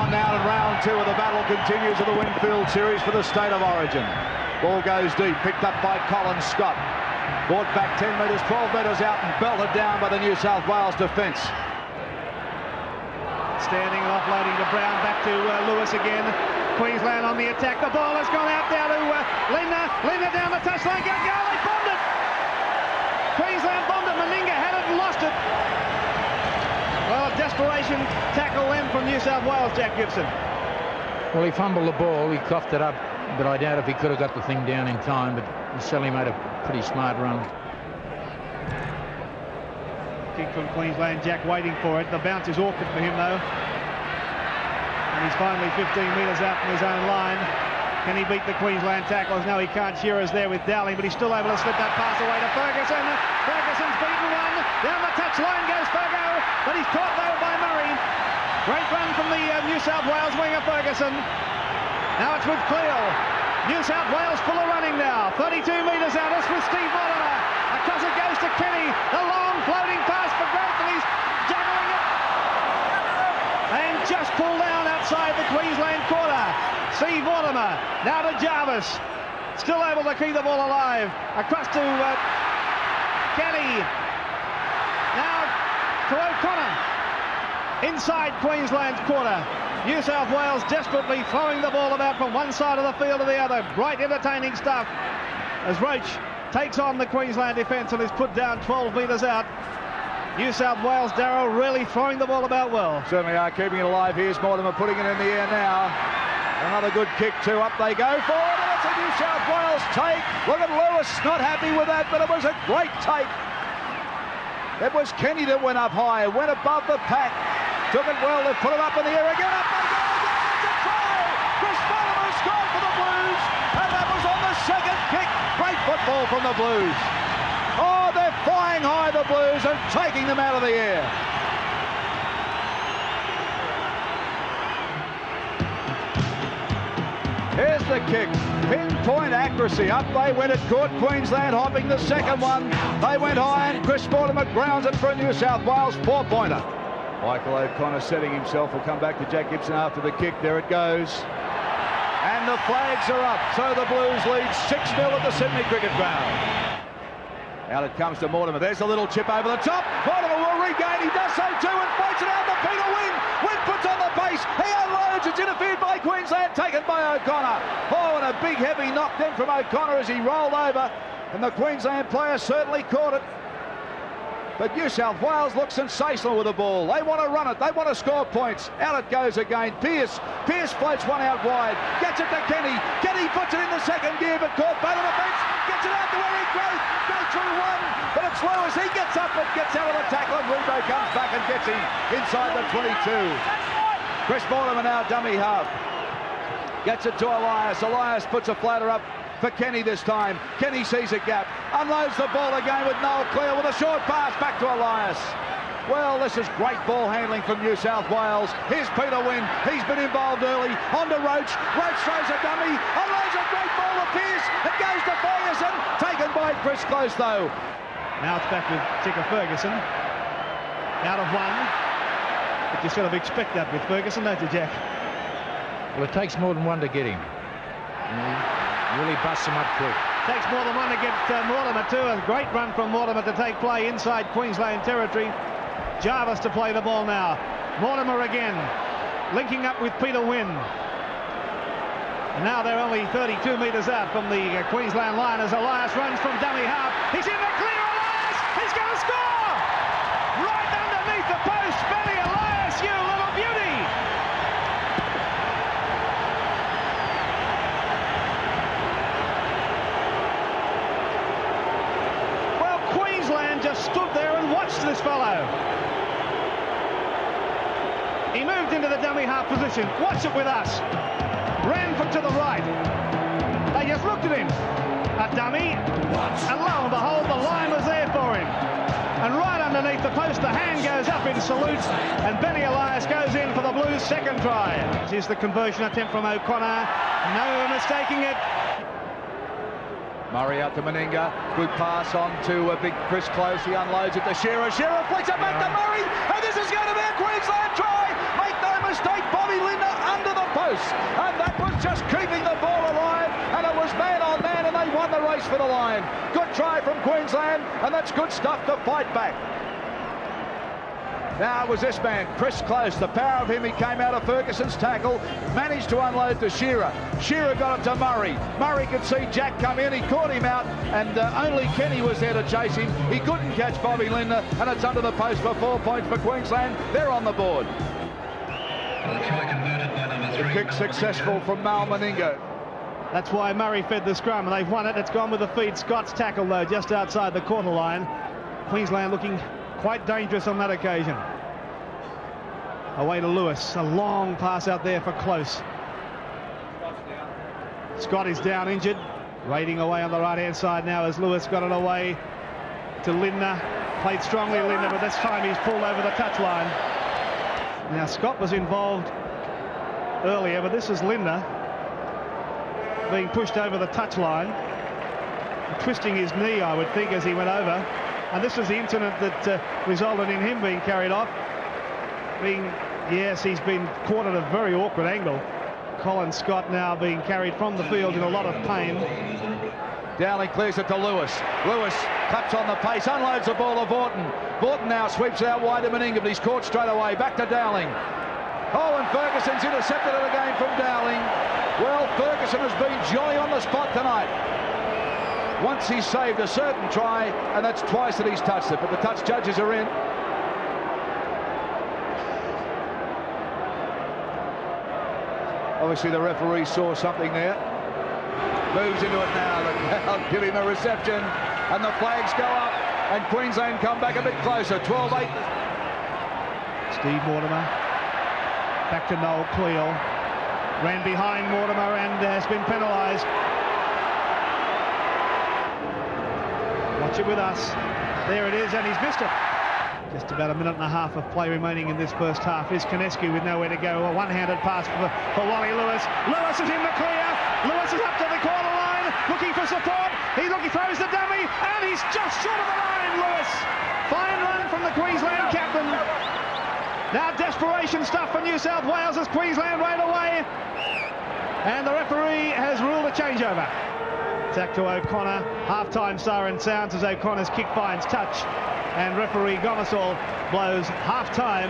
on now in round 2 of the battle continues of the Winfield Series for the State of Origin. Ball goes deep, picked up by Colin Scott. Brought back 10 metres, 12 metres out and belted down by the New South Wales defence. Standing and offloading to Brown, back to Lewis again. Queensland on the attack. The ball has gone out now to Lindner. Lindner down the touchline. Go, they bombed it. Queensland bombed it. Meninga had it and lost it. Well, a desperation tackle then from New South Wales, Jack Gibson. Well, he fumbled the ball. He coughed it up, but I doubt if he could have got the thing down in time, but he certainly made a pretty smart run. Kick from Queensland, Jack waiting for it. The bounce is awkward for him though. And he's finally 15 metres out from his own line. Can he beat the Queensland tacklers? No, he can't. Shearer's there with Dowling, but he's still able to slip that pass away to Ferguson. Ferguson's beaten one. Down the touchline goes Fergo, but he's caught though by Murray. Great run from the New South Wales winger Ferguson. Now it's with Cleal. New South Wales full of running now. 32 metres out. It's with Steve Mortimer. Across it goes to Kenny. The long floating pass for Grant, and he's juggling it. And just pulled down outside the Queensland quarter. Steve Mortimer. Now to Jarvis. Still able to keep the ball alive. Across to Kenny. Now to O'Connor. Inside Queensland's quarter. New South Wales desperately throwing the ball about from one side of the field to the other. Bright, entertaining stuff as Roach takes on the Queensland defence and is put down 12 metres out. New South Wales, Darryl, really throwing the ball about well. Certainly are keeping it alive. Here's Mortimer putting it in the air now. Another good kick too. Up they go forward, and it's a New South Wales take. Look at Lewis, not happy with that, but it was a great take. It was Kenny that went up high, went above the pack. Took it well, they've put it up in the air again. Up they go again, it's a try! Chris Mortimer scored for the Blues, and that was on the second kick. Great football from the Blues. Oh, they're flying high, the Blues, and taking them out of the air. Here's the kick. Pinpoint accuracy. Up they went. It caught Queensland hopping the second one. They went high, and Chris Mortimer grounds it for a New South Wales 4-pointer. Michael O'Connor setting himself. Will come back to Jack Gibson after the kick. There it goes. And the flags are up. So the Blues lead 6-0 at the Sydney Cricket Ground. Out it comes to Mortimer. There's a little chip over the top. Mortimer will regain. He does so too and fights it out to Peter Wynn. Wynn puts on the pace. He unloads. It's interfered by Queensland. Taken by O'Connor. Oh, and a big heavy knock then from O'Connor as he rolled over. And the Queensland player certainly caught it. But New South Wales looks sensational with the ball. They want to run it. They want to score points. Out it goes again. Pearce floats one out wide. Gets it to Kenny. Kenny puts it in the second gear, but caught by the defence. Gets it out to Eric Grove. Goes through one, but it's Lewis. He gets up and gets out of the tackle, and Rebo comes back and gets him inside the 22. Chris Mortimer now dummy half. Gets it to Elias. Elias puts a floater up for Kenny this time. Kenny sees a gap, unloads the ball again with Noel Clear with a short pass back to Elias. Well, this is great ball handling from New South Wales. Here's Peter Wynn. He's been involved early. On to Roach. Roach throws a dummy. Unloads a great ball to Pearce. It goes to Ferguson. Taken by Chris Close though. Now it's back with Ticker Ferguson. Out of one. But you sort of expect that with Ferguson, don't you, Jack? Well, it takes more than one to get him. Really busts him up quick. Takes more than one to get Mortimer too. A great run from Mortimer to take play inside Queensland territory. Jarvis to play the ball now. Mortimer again, linking up with Peter Wynn. And now they're only 32 metres out from the Queensland line as Elias runs from dummy half. He's in the clear, Elias! He's going to score! Right underneath the post, Benny Elias, you little beauty! Queensland just stood there and watched this fellow. He moved into the dummy half position. Watch it with us. Ran to the right. They just looked at him. A dummy. And lo and behold, the line was there for him. And right underneath the post, the hand goes up in salute. And Benny Elias goes in for the Blues' second try. Here's the conversion attempt from O'Connor. No mistaking it. Murray out to Meninga. Good pass on to big Chris Close. He unloads it to Shearer. Shearer flicks it back to Murray. And this is going to be a Queensland try. Make no mistake, Bobby Lindner Good try from Queensland, and that's good stuff to fight back. Now it was this man, Chris Close. The power of him, he came out of Ferguson's tackle, managed to unload to Shearer. Shearer got it to Murray. Murray could see Jack come in, he caught him out, and only Kenny was there to chase him. He couldn't catch Bobby Lindner, and it's under the post for 4 points for Queensland. They're on the board. The kick successful from Mal Meningo. That's why Murray fed the scrum, and they've won it. It's gone with the feet. Scott's tackle, though, just outside the corner line. Queensland looking quite dangerous on that occasion. Away to Lewis. A long pass out there for Close. Scott is down injured. Raiding away on the right-hand side now as Lewis got it away to Lindner. Played strongly, Lindner, but this time he's pulled over the touchline. Now, Scott was involved earlier, but this is Lindner being pushed over the touchline, twisting his knee, I would think, as he went over. And this was the incident that resulted in him being carried off. Yes, he's been caught at a very awkward angle. Colin Scott now being carried from the field in a lot of pain. Dowling clears it to Lewis. Lewis cuts on the pace, unloads the ball to Vaughton. Vaughton now sweeps it out wide to Meninga, but he's caught straight away. Back to Dowling. Oh, and Ferguson's intercepted it again from Dowling. Well, Ferguson has been jolly on the spot tonight. Once he's saved a certain try, and that's twice that he's touched it, but the touch judges are in. Obviously the referee saw something there. Moves into it now. The crowd give him a reception, and the flags go up, and Queensland come back a bit closer. 12-8. Steve Mortimer. Back to Noel Cleal. Ran behind Mortimer and has been penalised. Watch it with us. There it is, and he's missed it. Just about a minute and a half of play remaining in this first half. Here's Konescu with nowhere to go. A one-handed pass for Wally Lewis. Lewis is in the clear. Lewis is up to the corner line, looking for support. He throws the dummy, and he's just short of the line, Lewis. Fine run from the Queensland captain. Now desperation stuff for New South Wales as Queensland right away. And the referee has ruled a changeover. Back to O'Connor. Half-time siren sounds as O'Connor's kick finds touch. And referee Gomersall blows half-time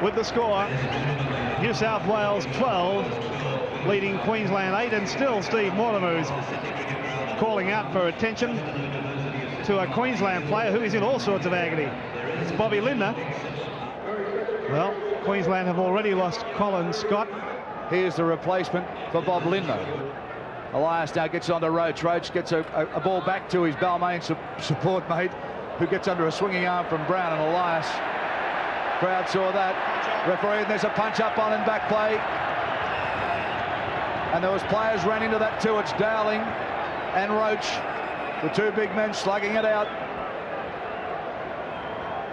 with the score. New South Wales 12, leading Queensland 8, and still Steve Mortimer is calling out for attention to a Queensland player who is in all sorts of agony. It's Bobby Lindner. Well, Queensland have already lost Colin Scott. Here's the replacement for Bob Lindner. Elias now gets onto Roach. Roach gets a ball back to his Balmain support mate, who gets under a swinging arm from Brown, and Elias. Crowd saw that. Referee, and there's a punch up on in back play. And there was players ran into that too. It's Dowling and Roach, the two big men slugging it out.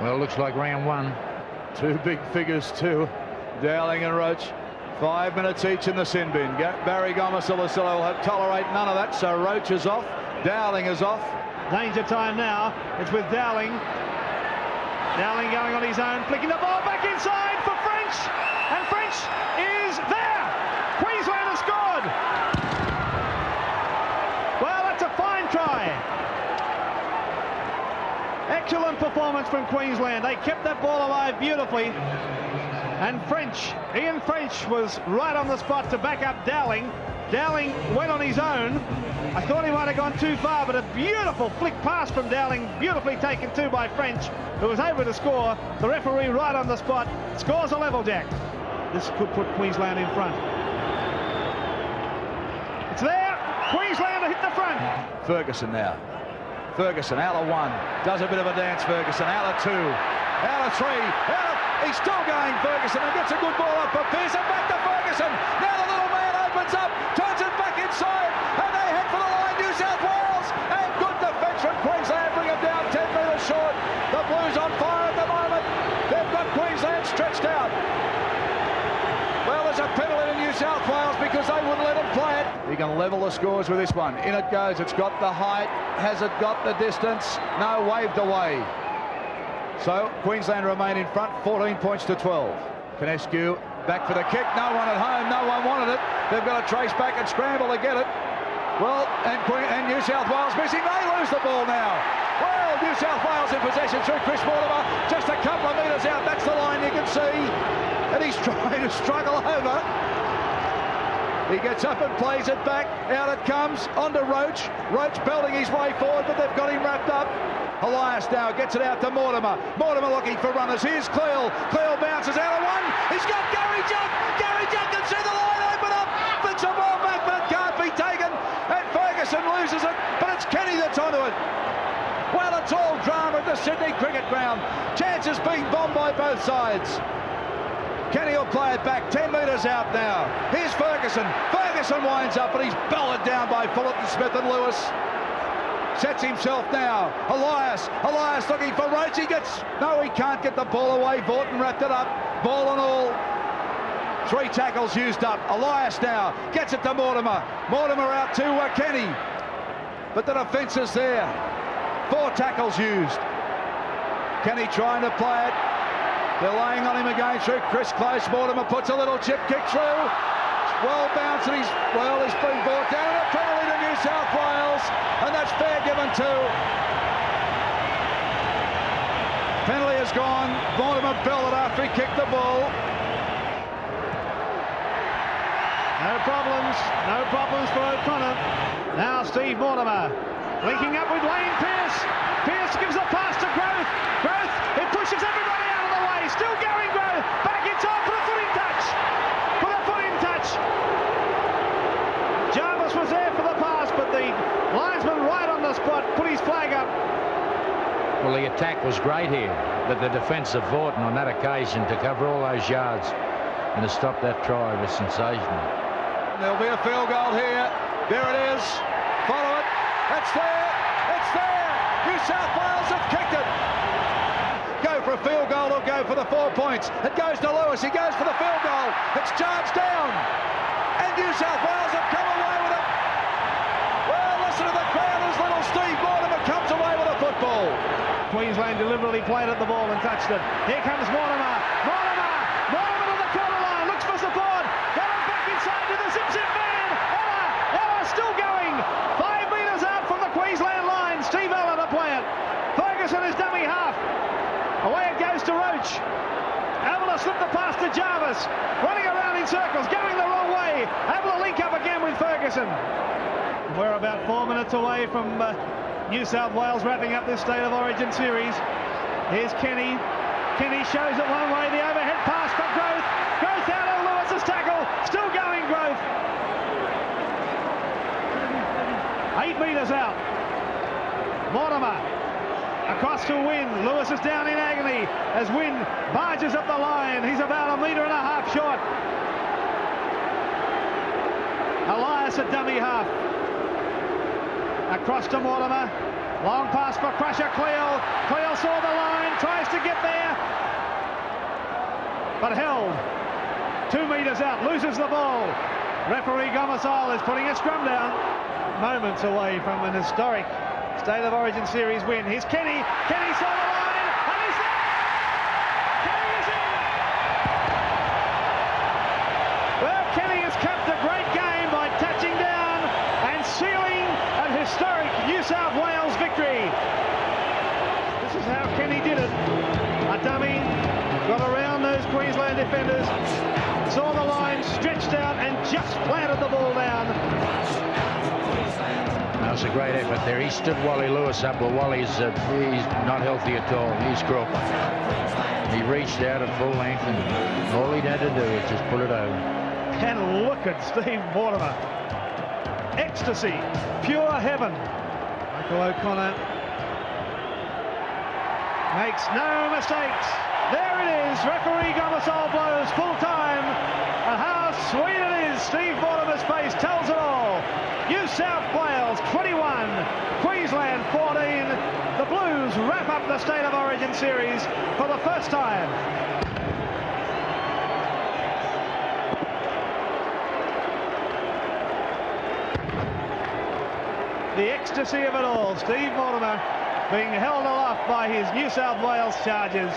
Well, it looks like round one. Two big figures too, Dowling and Roach. 5 minutes each in the sin bin. Barry Gomersall will tolerate none of that, so Roach is off, Dowling is off. Danger time now. It's with Dowling. Dowling going on his own, flicking the ball back inside for French, and French is there. Queensland has scored. Well, that's a fine try. Excellent performance from Queensland. They kept that ball alive beautifully. And Ian French was right on the spot to back up Dowling. Dowling went on his own. I thought he might have gone too far, but a beautiful flick pass from Dowling, beautifully taken too by French, who was able to score. The referee right on the spot scores a level jack. This could put Queensland in front. It's there. Queensland hit the front. Ferguson now. Ferguson out of one. Does a bit of a dance, Ferguson. Out of two. Out of three. He's still going, Ferguson, and gets a good ball up for Pearson. Back to Ferguson. Now the little man opens up, turns it back inside, and they head for the line, New South Wales. And good defence from Queensland, bring them down 10 metres short. The Blues on fire at the moment. They've got Queensland stretched out. Well, there's a penalty to New South Wales because they wouldn't let him play it. He can level the scores with this one. In it goes. It's got the height. Has it got the distance? No, waved away. So Queensland remain in front, 14 points to 12. Konescu back for the kick. No one at home. No one wanted it. They've got to trace back and scramble to get it. Well, and New South Wales missing. They lose the ball now. Well, New South Wales in possession through Chris Mortimer. Just a couple of metres out. That's the line you can see. And he's trying to struggle over. He gets up and plays it back. Out it comes onto Roach. Roach belting his way forward, but they've got him wrapped up. Elias now gets it out to Mortimer. Mortimer looking for runners. Here's Cleal. Cleal bounces out of one. He's got Gary Judd. Gary Judd can see the line open up. Flicks a ball back, but can't be taken. And Ferguson loses it, but it's Kenny that's onto it. Well, it's all drama at the Sydney Cricket Ground. Chances being bombed by both sides. Kenny will play it back 10 metres out now. Here's Ferguson. Ferguson winds up, but he's belted down by Fullerton, Smith and Lewis. Sets himself now. Elias looking for Roach. No, he can't get the ball away. Vaughton wrapped it up. Ball and all. 3 tackles used up. Elias now gets it to Mortimer. Mortimer out to Kenny. But the defence is there. 4 tackles used. Kenny trying to play it. They're laying on him again through Chris Close. Mortimer puts a little chip kick through. Well bounced and he's been brought down. And a penalty to New South Wales. And that's fair given too. Penalty has gone. Mortimer belted after he kicked the ball. No problems for O'Connor. Now Steve Mortimer linking up with Wayne Pearce. Pearce gives a pass to Growth. Growth, it pushes everybody out of the way. Still going Growth. Back in time for a foot in touch. Jarvis was there for the pass, but the linesman right on the spot put his flag up. Well, the attack was great here, but the defence of Vaughton on that occasion to cover all those yards and to stop that try was sensational. There'll be a field goal here. There it is. Follow it. It's there. It's there. New South Wales have kicked it. Go for a field goal or go for the 4 points. It goes to Lewis. He goes for the field goal. It's charged down. And New South Wales have come away with it. Well, listen to the crowd as little Steve Mortimer comes away with a football. Queensland deliberately played at the ball and touched it. Here comes Mortimer. Mortimer to the corner line. Looks for support. Got it back inside to the zip man. Ella still going. 5 metres out from the Queensland line. Steve Ella to play it. Ferguson is dummy half. Away it goes to Roach. Able to slip the pass to Jarvis. Running around in circles. Going the wrong way. Able to link up again with Ferguson. We're about 4 minutes away from New South Wales wrapping up this State of Origin series. Here's Kenny. Kenny shows it one way. The overhead pass for Growth. Growth out of Lewis's tackle. Still going Growth. 8 metres out. Mortimer across to Wynn. Lewis is down in agony as Wynn barges up the line. He's about 1.5 metres short. Elias a dummy half. Across to Mortimer. Long pass for Crusher Cleal. Cleal saw the line, tries to get there, but held. 2 metres out, loses the ball. Referee Gomersal is putting a scrum down. Moments away from an historic State of Origin series win. Here's Kenny. Kenny saw the line, and he's there. Kenny is in. Well, Kenny has capped a great game by touching down and sealing an historic New South Wales victory. This is how Kenny did it. A dummy, got around those Queensland defenders, saw the line, stretched out and just planted the ball down. That was a great effort there. He stood Wally Lewis up. Well, Wally's he's not healthy at all. He's crook. He reached out at full length and all he'd had to do was just put it over. And look at Steve Mortimer. Ecstasy, pure heaven. Michael O'Connor makes no mistakes. There it is. Referee Gomersal blows full time. And how sweet it is. Steve Mortimer's face tells it all. New South Wales 21, Queensland 14. The Blues wrap up the State of Origin series for the first time. The ecstasy of it all. Steve Mortimer being held aloft by his New South Wales Chargers.